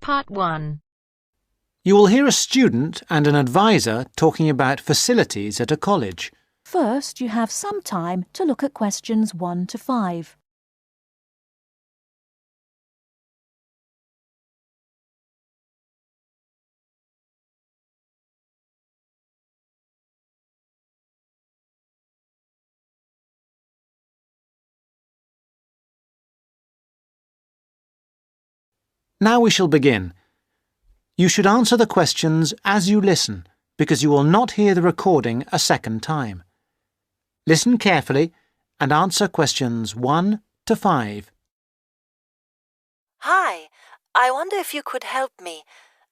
Part 1. You will hear a student and an advisor talking about facilities at a college. First, you have some time to look at questions 1 to 5. Now we shall begin. You should answer the questions as you listen, because you will not hear the recording a second time. Listen carefully and answer questions 1 to 5. Hi, I wonder if you could help me.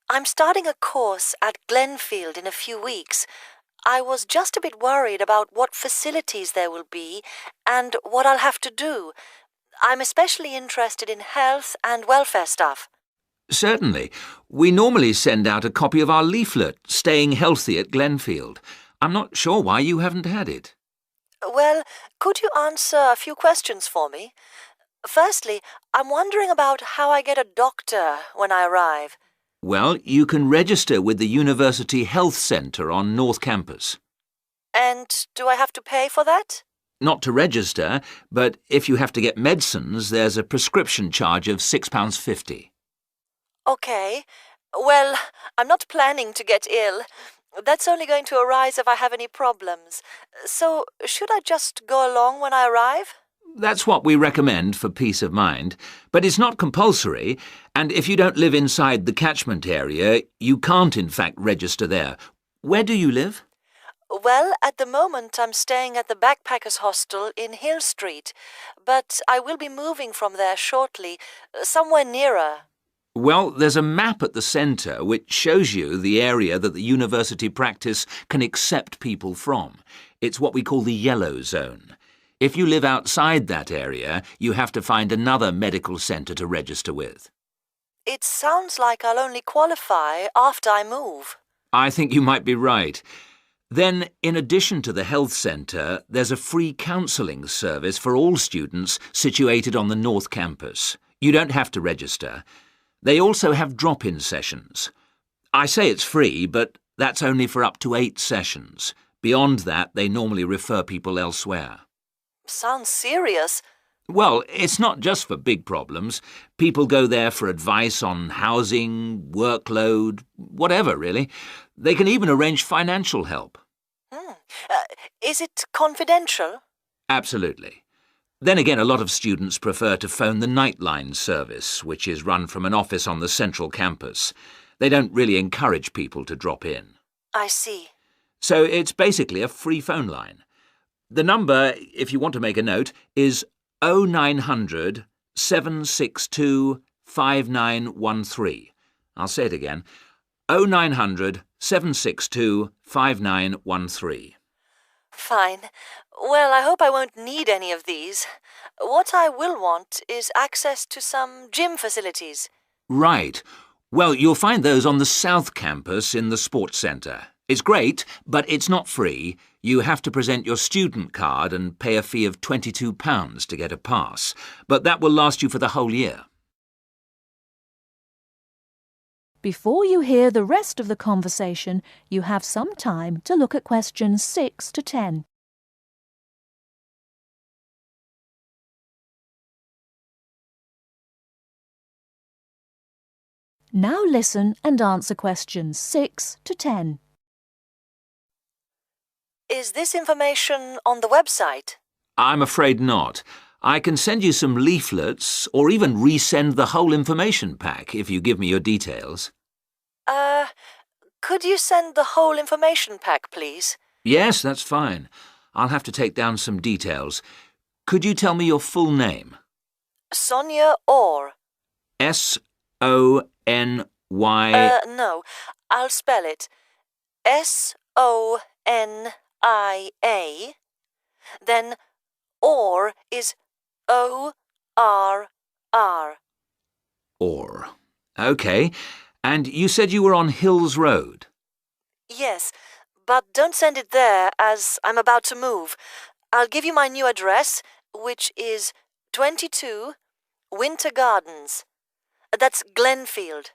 I'm starting a course at Glenfield in a few weeks. I was just a bit worried about what facilities there will be and what I'll have to do. I'm especially interested in health and welfare stuff. Certainly. We normally send out a copy of our leaflet, Staying Healthy at Glenfield. I'm not sure why you haven't had it. Well, could you answer a few questions for me? Firstly, I'm wondering about how I get a doctor when I arrive. Well, you can register with the University Health Centre on North Campus. And do I have to pay for that? Not to register, but if you have to get medicines, there's a prescription charge of £6.50. Okay. Well, I'm not planning to get ill. That's only going to arise if I have any problems. So, should I just go along when I arrive? That's what we recommend for peace of mind, but it's not compulsory, and if you don't live inside the catchment area, you can't in fact register there. Where do you live? Well, at the moment I'm staying at the Backpackers Hostel in Hill Street, but I will be moving from there shortly, somewhere nearer. Well, there's a map at the centre which shows you the area that the university practice can accept people from. It's what we call the yellow zone. If you live outside that area, you have to find another medical centre to register with. It sounds like I'll only qualify after I move. I think you might be right. Then, in addition to the health centre, there's a free counselling service for all students situated on the North Campus. You don't have to register. They also have drop-in sessions. I say it's free, but that's only for up to 8 sessions. Beyond that, they normally refer people elsewhere. Sounds serious. Well, it's not just for big problems. People go there for advice on housing, workload, whatever, really. They can even arrange financial help. Is it confidential? Absolutely. Then again, a lot of students prefer to phone the Nightline service, which is run from an office on the central campus. They don't really encourage people to drop in. I see. So it's basically a free phone line. The number, if you want to make a note, is 0900 762 5913. I'll say it again. 0900 762 5913. Fine. Well, I hope I won't need any of these. What I will want is access to some gym facilities. Right. Well, you'll find those on the South Campus in the Sports Centre. It's great, but it's not free. You have to present your student card and pay a fee of £22 to get a pass. But that will last you for the whole year. Before you hear the rest of the conversation, you have some time to look at questions 6 to 10. Now listen and answer questions 6 to 10. Is this information on the website? I'm afraid not. I can send you some leaflets or even resend the whole information pack if you give me your details. Could you send the whole information pack, please? Yes, that's fine. I'll have to take down some details. Could you tell me your full name? Sonia Orr. S-O-N-Y... No, I'll spell it. S-O-N-I-A. Then Orr is O-R-R. Orr. OK. And you said you were on Hills Road? Yes, but don't send it there as I'm about to move. I'll give you my new address, which is 22 Winter Gardens. That's Glenfield.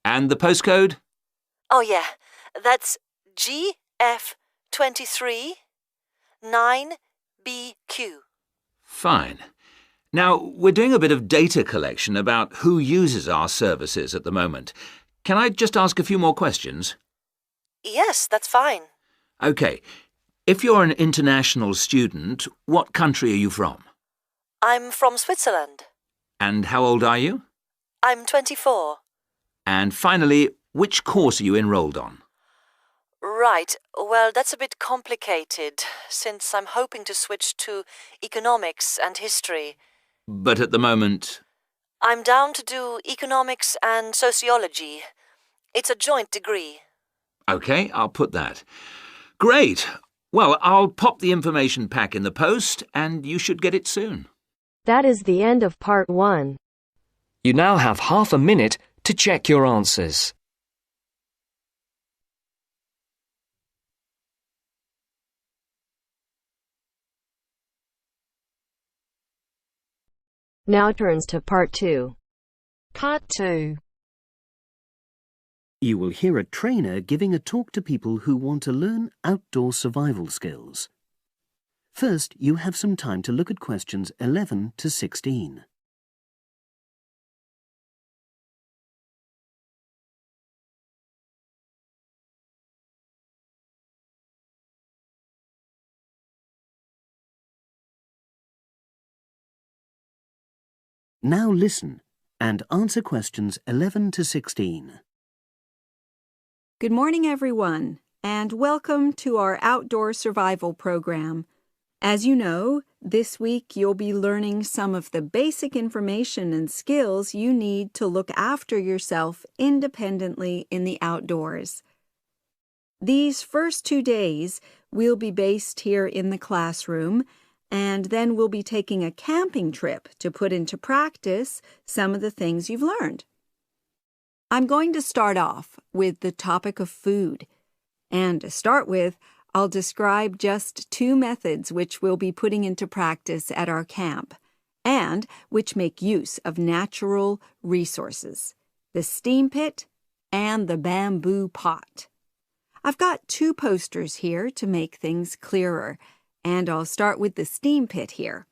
And the postcode? Oh, yeah. That's GF23 9BQ. Fine. Now, we're doing a bit of data collection about who uses our services at the moment. Can I just ask a few more questions? Yes, that's fine. OK. If you're an international student, what country are you from? I'm from Switzerland. And how old are you? I'm 24. And finally, which course are you enrolled on? Right. Well, that's a bit complicated, since I'm hoping to switch to economics and history. But at the moment... I'm down to do economics and sociology. It's a joint degree. OK, I'll put that. Great. Well, I'll pop the information pack in the post, and you should get it soon. That is the end of part 1. You now have half a minute to check your answers. Now turns to part 2. Part 2. You will hear a trainer giving a talk to people who want to learn outdoor survival skills. First, you have some time to look at questions 11 to 16. Now listen and answer questions 11 to 16. Good morning, everyone, and welcome to our outdoor survival program. As you know, this week you'll be learning some of the basic information and skills you need to look after yourself independently in the outdoors. These first 2 days will be based here in the classroom, and then we'll be taking a camping trip to put into practice some of the things you've learned. I'm going to start off with the topic of food. And to start with, I'll describe just 2 methods which we'll be putting into practice at our camp, and which make use of natural resources, the steam pit and the bamboo pot. I've got 2 posters here to make things clearer, and I'll start with the steam pit here.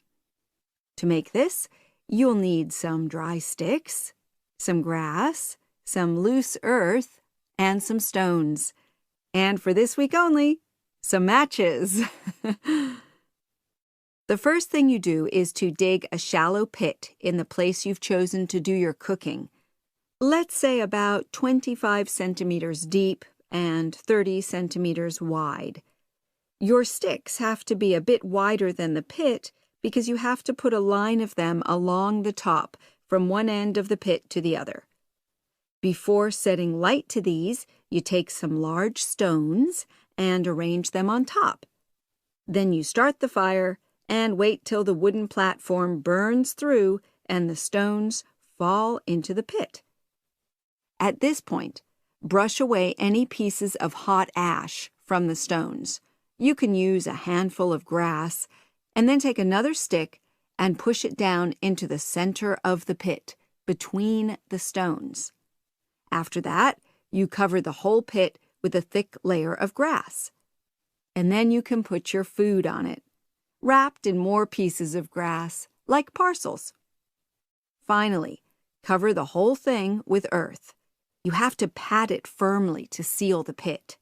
To make this, you'll need some dry sticks, some grass, some loose earth, and some stones. And for this week only, some matches. The first thing you do is to dig a shallow pit in the place you've chosen to do your cooking. Let's say about 25 centimeters deep and 30 centimeters wide. Your sticks have to be a bit wider than the pit because you have to put a line of them along the top from one end of the pit to the other. Before setting light to these, you take some large stones and arrange them on top. Then you start the fire and wait till the wooden platform burns through and the stones fall into the pit. At this point, brush away any pieces of hot ash from the stones. You can use a handful of grass and then take another stick and push it down into the center of the pit, between the stones. After that, you cover the whole pit with a thick layer of grass. And then you can put your food on it, wrapped in more pieces of grass, like parcels. Finally, cover the whole thing with earth. You have to pat it firmly to seal the pit.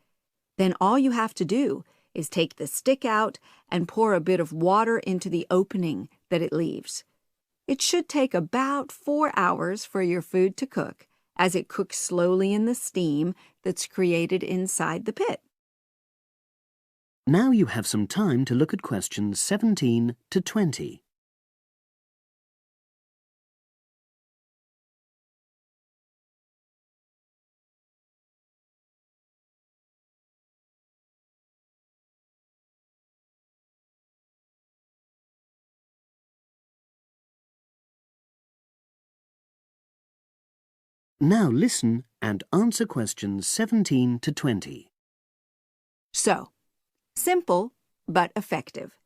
Then all you have to do is take the stick out and pour a bit of water into the opening that it leaves. It should take about 4 hours for your food to cook, as it cooks slowly in the steam that's created inside the pit. Now you have some time to look at questions 17 to 20. Now listen and answer questions 17 to 20. So, simple but effective.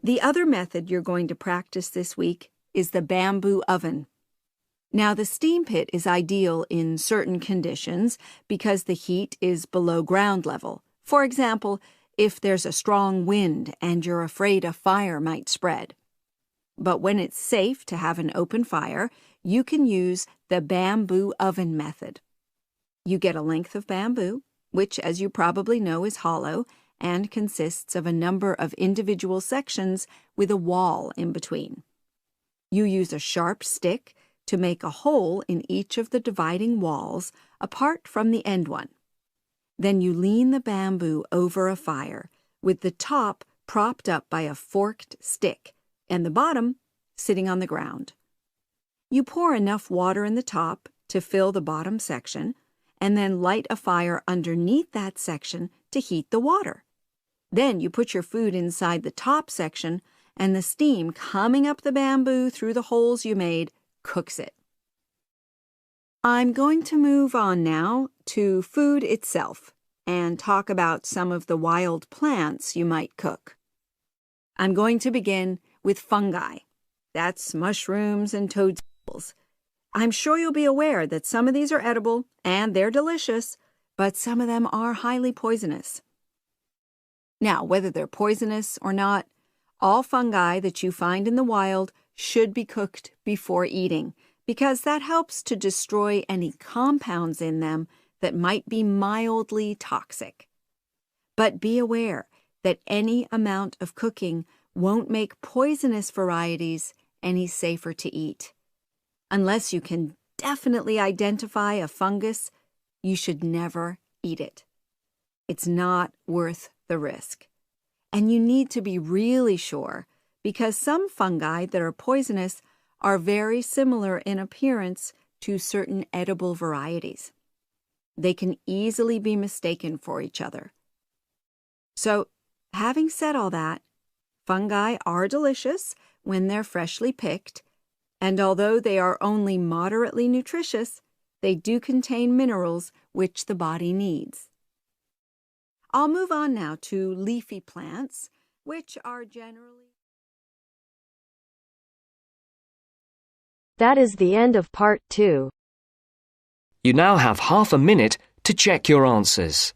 The other method you're going to practice this week is the bamboo oven. Now, the steam pit is ideal in certain conditions because the heat is below ground level. For example, if there's a strong wind and you're afraid a fire might spread. But when it's safe to have an open fire, you can use the bamboo oven method. You get a length of bamboo, which, as you probably know, is hollow and consists of a number of individual sections with a wall in between. You use a sharp stick to make a hole in each of the dividing walls apart from the end one. Then you lean the bamboo over a fire, with the top propped up by a forked stick and the bottom sitting on the ground. You pour enough water in the top to fill the bottom section, and then light a fire underneath that section to heat the water. Then you put your food inside the top section, and the steam coming up the bamboo through the holes you made cooks it. I'm going to move on now to food itself and talk about some of the wild plants you might cook. I'm going to begin with fungi. That's mushrooms and toadstools. I'm sure you'll be aware that some of these are edible and they're delicious, but some of them are highly poisonous. Now, whether they're poisonous or not, all fungi that you find in the wild should be cooked before eating, because that helps to destroy any compounds in them that might be mildly toxic. But be aware that any amount of cooking won't make poisonous varieties any safer to eat. Unless you can definitely identify a fungus, you should never eat it. It's not worth the risk. And you need to be really sure, because some fungi that are poisonous are very similar in appearance to certain edible varieties. They can easily be mistaken for each other. So, having said all that, fungi are delicious when they're freshly picked, and although they are only moderately nutritious, they do contain minerals which the body needs. I'll move on now to leafy plants, which are generally... That is the end of part 2. You now have half a minute to check your answers.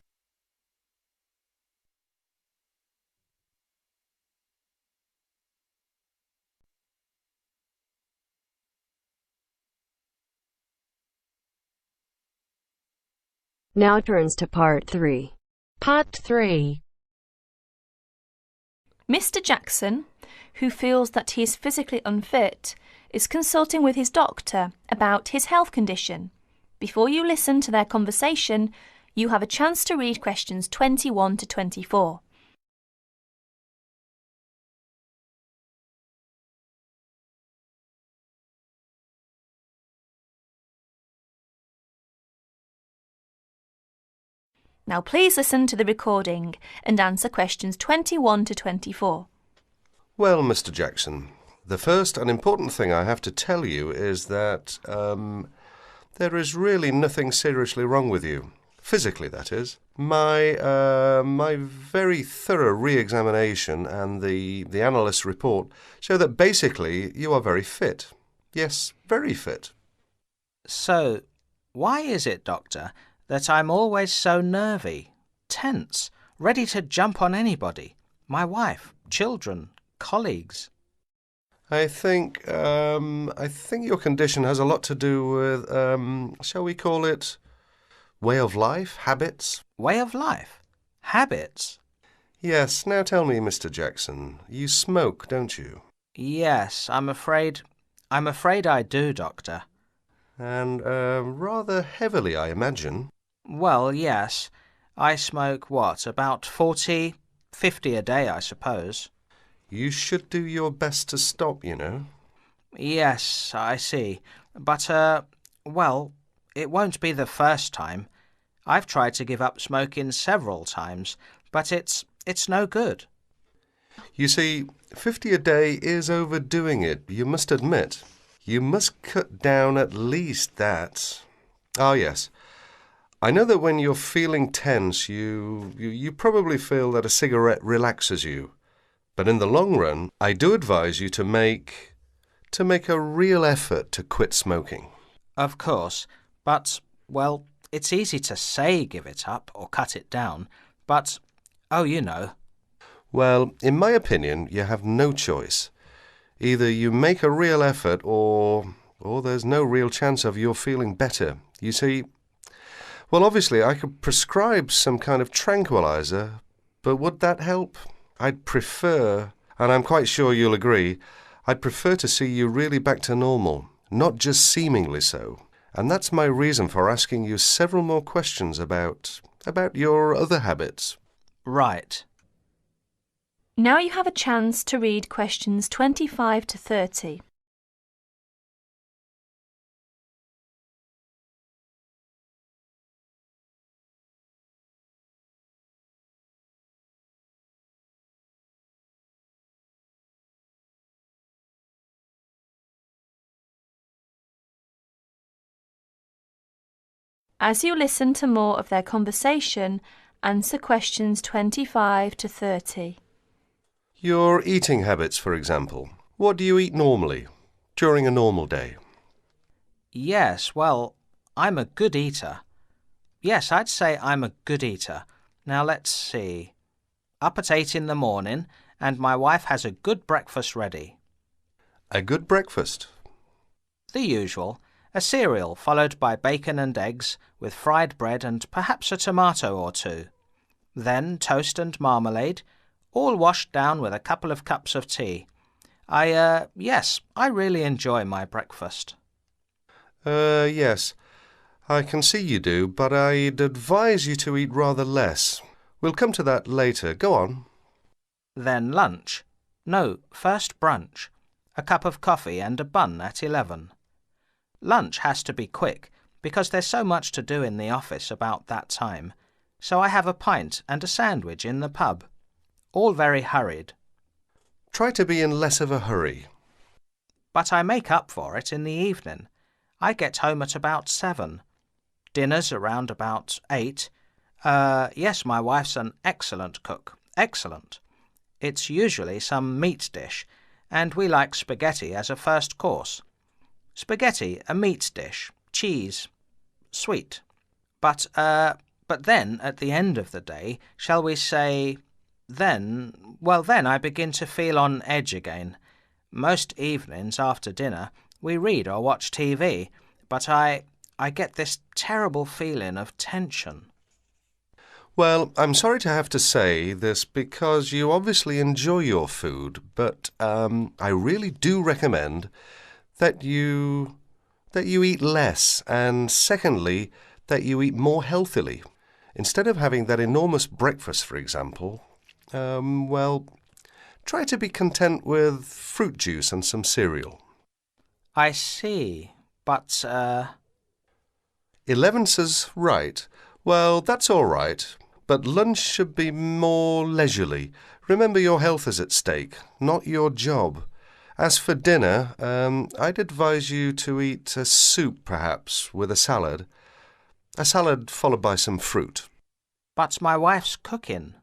Now turns to part 3. Part 3. Mr. Jackson, who feels that he is physically unfit, is consulting with his doctor about his health condition. Before you listen to their conversation, you have a chance to read questions 21 to 24. Now please listen to the recording and answer questions 21 to 24. Well, Mr. Jackson, the first and important thing I have to tell you is that there is really nothing seriously wrong with you. Physically, that is. My very thorough re-examination and the analyst's report show that basically you are very fit. Yes, very fit. So, why is it, Doctor, that I'm always so nervy, tense, ready to jump on anybody? My wife, children, colleagues. I think your condition has a lot to do with, shall we call it, way of life, habits? Way of life? Habits? Yes. Now tell me, Mr. Jackson, you smoke, don't you? Yes, I'm afraid I do, Doctor. And rather heavily, I imagine. Well, yes. I smoke, about 40, 50 a day, I suppose. You should do your best to stop, you know. Yes, I see. But, it won't be the first time. I've tried to give up smoking several times, but it's no good. You see, 50 a day is overdoing it, you must admit. You must cut down at least that. Ah, yes. I know that when you're feeling tense, you probably feel that a cigarette relaxes you. But in the long run, I do advise you to make a real effort to quit smoking. Of course, but, well, it's easy to say give it up or cut it down, but, oh, you know. Well, in my opinion, you have no choice. Either you make a real effort or there's no real chance of your feeling better. You see, well, obviously I could prescribe some kind of tranquilizer, but would that help? I'd prefer, and I'm quite sure you'll agree, I'd prefer to see you really back to normal, not just seemingly so. And that's my reason for asking you several more questions about your other habits. Right. Now you have a chance to read questions 25 to 30. As you listen to more of their conversation, answer questions 25 to 30. Your eating habits, for example. What do you eat normally, during a normal day? Yes, well, I'm a good eater. Yes, I'd say I'm a good eater. Now let's see. Up at 8 in the morning, and my wife has a good breakfast ready. A good breakfast. The usual. A cereal followed by bacon and eggs with fried bread and perhaps a tomato or two. Then toast and marmalade, all washed down with a couple of cups of tea. Yes, I really enjoy my breakfast. Yes, I can see you do, but I'd advise you to eat rather less. We'll come to that later. Go on. Then lunch. No, first brunch. A cup of coffee and a bun at 11. Lunch has to be quick, because there's so much to do in the office about that time, so I have a pint and a sandwich in the pub. All very hurried. Try to be in less of a hurry. But I make up for it in the evening. I get home at about 7. Dinner's around about 8. Yes, my wife's an excellent cook. Excellent. It's usually some meat dish, and we like spaghetti as a first course. Spaghetti, a meat dish, cheese, sweet. But then, at the end of the day, shall we say, then I begin to feel on edge again. Most evenings after dinner we read or watch TV, but I get this terrible feeling of tension. Well, I'm sorry to have to say this because you obviously enjoy your food, but I really do recommend that you eat less, and secondly, that you eat more healthily. Instead of having that enormous breakfast, for example, try to be content with fruit juice and some cereal. I see, but 11's right. Well, that's all right, but lunch should be more leisurely. Remember, your health is at stake, not your job. As for dinner, I'd advise you to eat a soup, perhaps, with a salad. A salad followed by some fruit. But my wife's cooking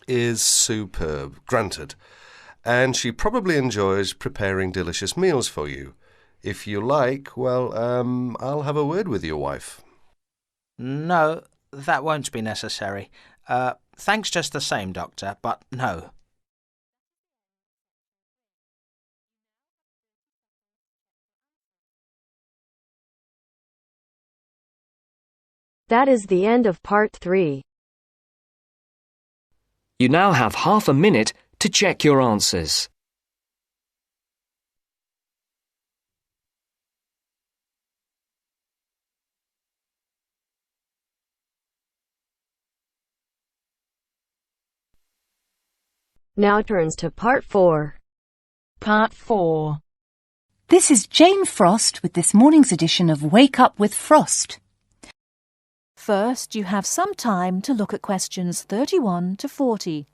is superb, granted. And she probably enjoys preparing delicious meals for you. If you like, I'll have a word with your wife. No, that won't be necessary. Thanks just the same, Doctor, but no. That is the end of part 3. You now have half a minute to check your answers. Now turns to part 4. Part 4. This is Jane Frost with this morning's edition of Wake Up with Frost. First, you have some time to look at questions 31 to 40.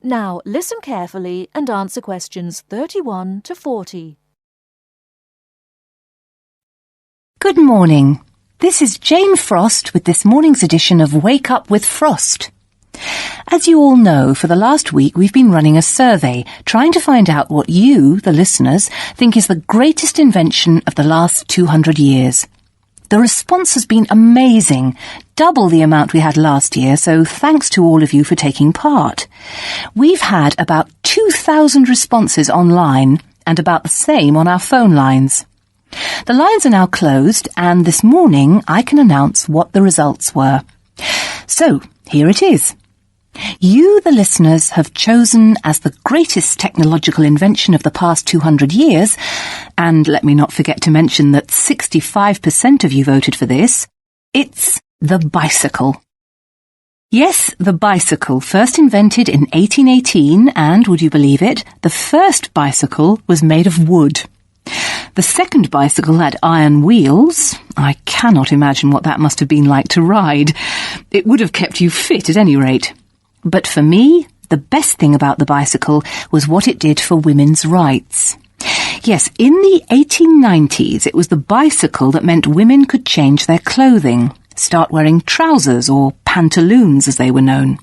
Now listen carefully and answer questions 31 to 40. Good morning. This is Jane Frost with this morning's edition of Wake Up with Frost. As you all know, for the last week we've been running a survey trying to find out what you, the listeners, think is the greatest invention of the last 200 years. The response has been amazing, double the amount we had last year, so thanks to all of you for taking part. We've had about 2,000 responses online and about the same on our phone lines. The lines are now closed, and this morning I can announce what the results were. So, here it is. You, the listeners, have chosen as the greatest technological invention of the past 200 years, and let me not forget to mention that 65% of you voted for this, it's the bicycle. Yes, the bicycle, first invented in 1818, and, would you believe it, the first bicycle was made of wood. The second bicycle had iron wheels. I cannot imagine what that must have been like to ride. It would have kept you fit at any rate. But for me, the best thing about the bicycle was what it did for women's rights. Yes, in the 1890s, it was the bicycle that meant women could change their clothing, start wearing trousers or pantaloons as they were known.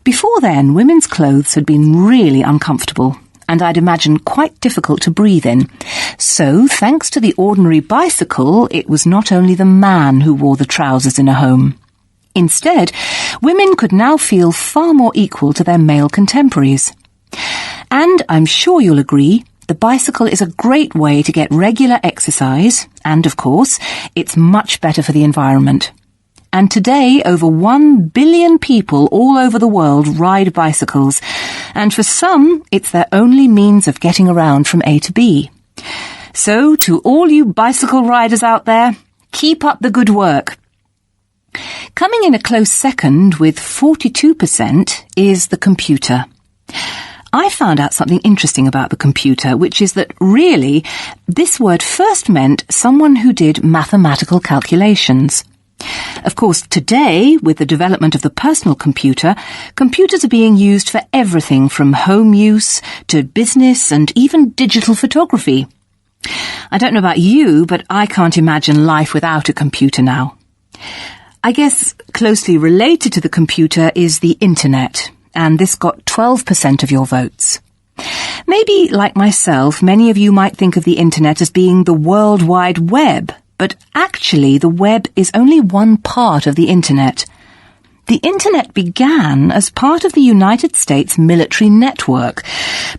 Before then, women's clothes had been really uncomfortable, and I'd imagine quite difficult to breathe in. So, thanks to the ordinary bicycle, it was not only the man who wore the trousers in a home. Instead, women could now feel far more equal to their male contemporaries. And I'm sure you'll agree, the bicycle is a great way to get regular exercise, and of course, it's much better for the environment. And today, over 1 billion people all over the world ride bicycles, and for some, it's their only means of getting around from A to B. So, to all you bicycle riders out there, keep up the good work. Coming in a close second with 42% is the computer. I found out something interesting about the computer, which is that really this word first meant someone who did mathematical calculations. Of course, today, with the development of the personal computer, computers are being used for everything from home use to business and even digital photography. I don't know about you, but I can't imagine life without a computer now. I guess closely related to the computer is the internet, and this got 12% of your votes. Maybe, like myself, many of you might think of the internet as being the World Wide Web, but actually the web is only one part of the internet. The internet began as part of the United States military network,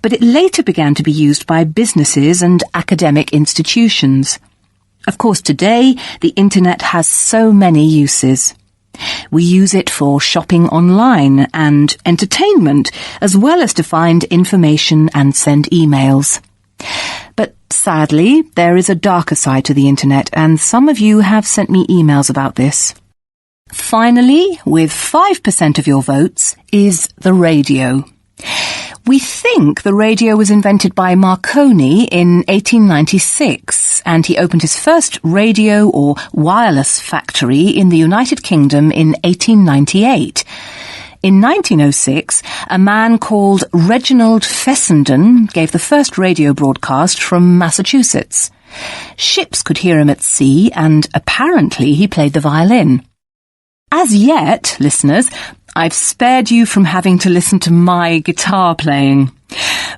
but it later began to be used by businesses and academic institutions. Of course, today, the internet has so many uses. We use it for shopping online and entertainment, as well as to find information and send emails. But sadly, there is a darker side to the internet, and some of you have sent me emails about this. Finally, with 5% of your votes, is the radio. We think the radio was invented by Marconi in 1896, and he opened his first radio or wireless factory in the United Kingdom in 1898. In 1906, a man called Reginald Fessenden gave the first radio broadcast from Massachusetts. Ships could hear him at sea, and apparently he played the violin. As yet, listeners, I've spared you from having to listen to my guitar playing.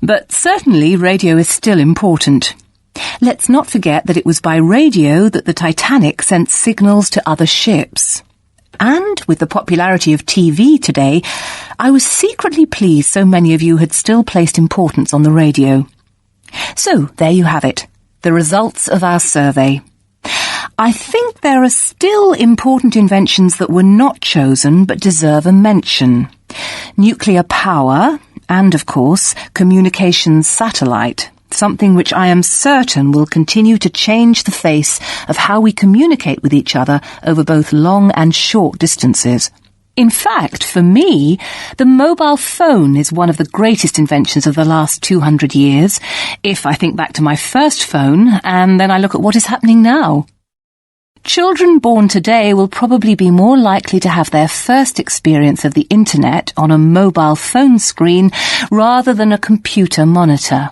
But certainly radio is still important. Let's not forget that it was by radio that the Titanic sent signals to other ships. And with the popularity of TV today, I was secretly pleased so many of you had still placed importance on the radio. So, there you have it, the results of our survey. I think there are still important inventions that were not chosen but deserve a mention. Nuclear power and, of course, communications satellite, something which I am certain will continue to change the face of how we communicate with each other over both long and short distances. In fact, for me, the mobile phone is one of the greatest inventions of the last 200 years, if I think back to my first phone and then I look at what is happening now. Children born today will probably be more likely to have their first experience of the internet on a mobile phone screen rather than a computer monitor.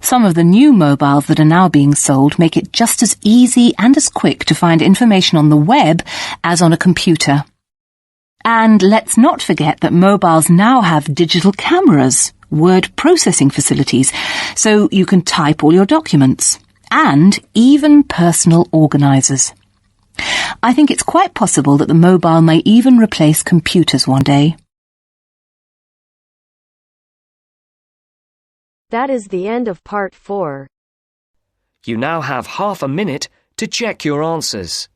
Some of the new mobiles that are now being sold make it just as easy and as quick to find information on the web as on a computer. And let's not forget that mobiles now have digital cameras, word processing facilities, so you can type all your documents, and even personal organisers. I think it's quite possible that the mobile may even replace computers one day. That is the end of part 4. You now have half a minute to check your answers.